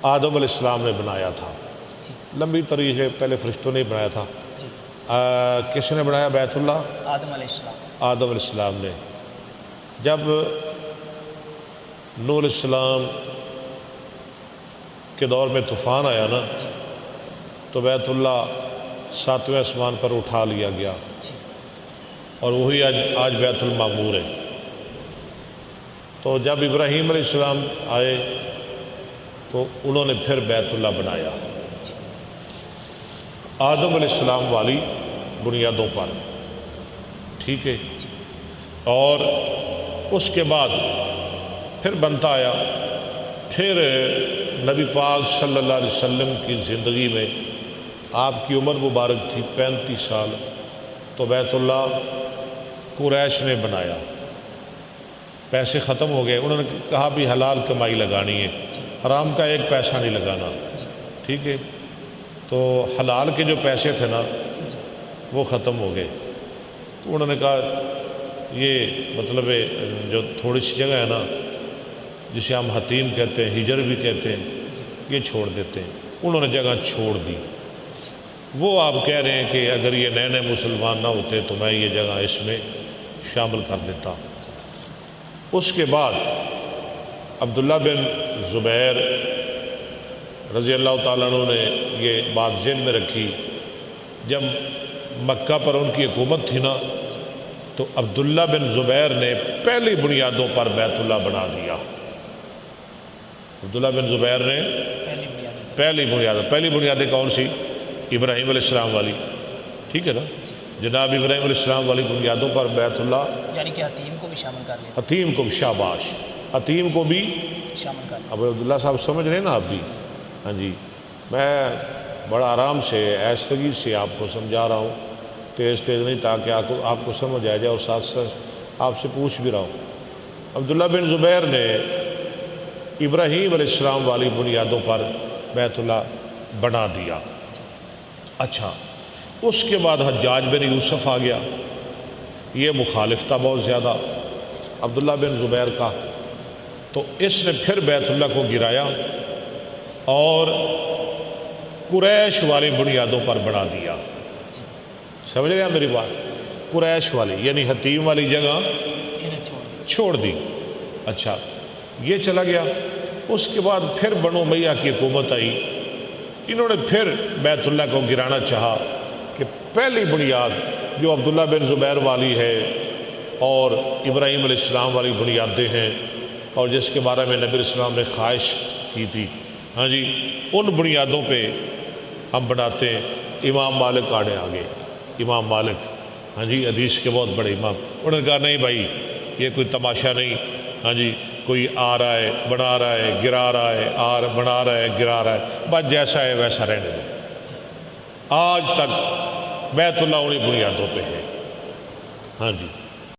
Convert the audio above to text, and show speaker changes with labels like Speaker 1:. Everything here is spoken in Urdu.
Speaker 1: آدم علیہ السلام نے بنایا تھا۔ لمبی تاریخ ہے، پہلے فرشتوں نے بنایا تھا۔ کس نے بنایا بیت اللہ؟
Speaker 2: آدم علیہ السلام۔
Speaker 1: آدم علیہ السلام نے۔ جب نوح علیہ السلام کے دور میں طوفان آیا نا، تو بیت اللہ 7ویں آسمان پر اٹھا لیا گیا، اور وہی آج بیت المعمور ہے۔ تو جب ابراہیم علیہ السلام آئے تو انہوں نے پھر بیت اللہ بنایا آدم علیہ السلام والی بنیادوں پر، ٹھیک ہے۔ اور اس کے بعد پھر بنتا آیا، پھر نبی پاک صلی اللہ علیہ وسلم کی زندگی میں آپ کی عمر مبارک تھی 35 سال، تو بیت اللہ قریش نے بنایا۔ پیسے ختم ہو گئے، انہوں نے کہا بھی حلال کمائی لگانی ہے، حرام کا ایک پیسہ نہیں لگانا، ٹھیک ہے۔ تو حلال کے جو پیسے تھے نا وہ ختم ہو گئے، تو انہوں نے کہا یہ مطلب جو تھوڑی سی جگہ ہے نا جسے ہم حتیم کہتے ہیں، ہجر بھی کہتے ہیں، یہ چھوڑ دیتے ہیں۔ انہوں نے جگہ چھوڑ دی۔ وہ آپ کہہ رہے ہیں کہ اگر یہ نئے نئے مسلمان نہ ہوتے تو میں یہ جگہ اس میں شامل کر دیتا۔ اس کے بعد عبداللہ بن زبیر رضی اللہ تعالیٰ عنہ نے یہ بات ذہن میں رکھی، جب مکہ پر ان کی حکومت تھی نا، تو عبداللہ بن زبیر نے پہلی بنیادوں پر بیت اللہ بنا دیا۔ عبداللہ بن زبیر نے پہلی بنیادیں کون سی؟ ابراہیم علیہ السلام والی، ٹھیک ہے نا، جناب ابراہیم علیہ السلام والی بنیادوں پر بیت اللہ،
Speaker 2: یعنی کہ حتیم کو بھی شامل کر لیا۔
Speaker 1: حتیم کو بھی، شاباش، حتیم کو بھی
Speaker 2: شامل کر لیا۔
Speaker 1: اب عبداللہ صاحب سمجھ رہے ہیں نا آپ بھی؟ ہاں جی، میں بڑا آرام سے ایستگی سے آپ کو سمجھا رہا ہوں، تیز نہیں، تاکہ آپ کو سمجھ آ جائے، اور ساتھ ساتھ آپ سے پوچھ بھی رہا ہوں۔ عبداللہ بن زبیر نے ابراہیم علیہ السلام والی بنیادوں پر بیت اللہ بنا دیا۔ اچھا، اس کے بعد حجاج بن یوسف آ گیا، یہ مخالف تھا بہت زیادہ عبداللہ بن زبیر کا، تو اس نے پھر بیت اللہ کو گرایا اور قریش والی بنیادوں پر بنا دیا۔ سمجھ رہے ہیں میری بات؟ قریش والی یعنی حتیم والی جگہ چھوڑ دی۔ اچھا، یہ چلا گیا۔ اس کے بعد پھر بنو امیہ کی حکومت آئی، انہوں نے پھر بیت اللہ کو گرانا چاہا کہ پہلی بنیاد جو عبداللہ بن زبیر والی ہے اور ابراہیم علیہ السلام والی بنیادیں ہیں، اور جس کے بارے میں نبی علیہ السلام نے خواہش کی تھی، ہاں جی، ان بنیادوں پہ ہم بناتے ہیں۔ امام مالک آگے، امام مالک، ہاں جی، حدیث کے بہت بڑے امام، انہوں نے کہا نہیں بھائی، یہ کوئی تماشا نہیں، ہاں جی، کوئی آ رہا ہے بنا رہا ہے گرا رہا ہے، بنا رہا ہے گرا رہا ہے، بس جیسا ہے ویسا رہنے دو۔ آج تک بیت اللہ انہی بنیادوں پہ ہے، ہاں جی۔